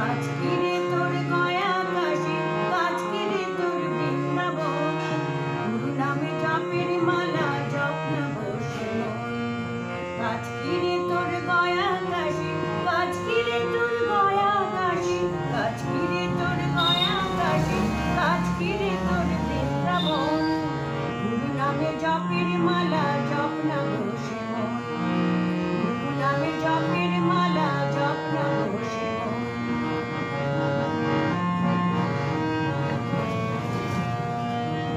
কাছকিরে তোর গয়া কাশি, কাছকিরে তোর বৃন্দাবন, গুরু নামে জপের মালা জপ না বসে মন। কাছকিরে তোর গয়া কাশি, কাছকিরে তোর গয়া কাশি, কাছকিরে তোর গয়া কাশি, কাছকিরে তোর বৃন্দাবন, গুরু নামে জপের মালা জপ না বসে মন, গুরু নামে জপের মালা জপ না বসে মন।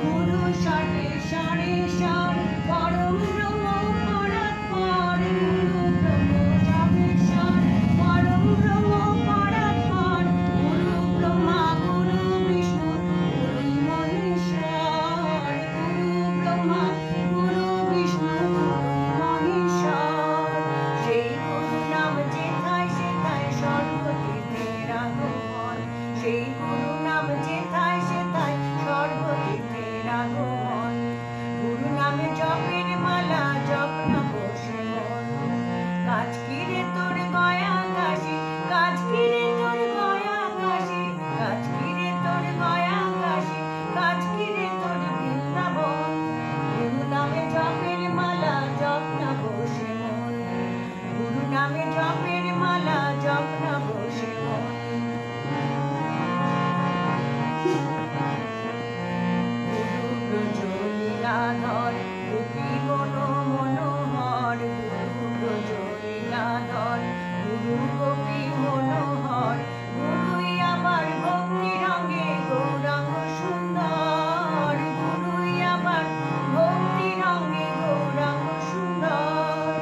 গুরু শরণে শরণে শরণ পরম ব্রহ্ম পরাৎপর, গুরু ব্রহ্ম শরণেশ্বর পরম ব্রহ্ম পরাৎপর, গুরু ব্রহ্মা গুরু বিষ্ণু গুরুই মহেশ্বর, গুরু ব্রহ্মা গুরু বিষ্ণু গুরুই মহেশ্বর। সেই গুরু নাম যেথায় সেথায় সর্বতীর্থের আগমন, সেই গুরু নাম যেথায় সেথায় সর্বতীর্থের আগমন, গুরু নামে জপের মালা জপ না বসে মন। কাছকিরে তোর গয়া কাশি, কাছকিরে তোর গয়া কাশি, কাছকিরে তোর গয়া কাশি, কাছকিরে তোর বৃন্দাবন, গুরু নামে জপের মালা জপ না বসে মন, গুরু নামে জপের মালা জপ না বসে মন। গুরু ব্রজ লীলাধর গোপী মন মনোহর, গুরু ব্রজ লীলাধর গুরু গোপী মনোহর, গুরুই আবার ভক্তি রঙে গৌরাঙ্গ সুন্দর, গুরুই আবার ভক্তি রঙে গৌরাঙ্গ সুন্দর।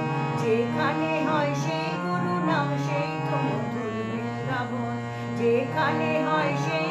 যেখানে হয় সেই গুরু নাম সেই তো মধুর বৃন্দাবন, যেখানে হয় সেই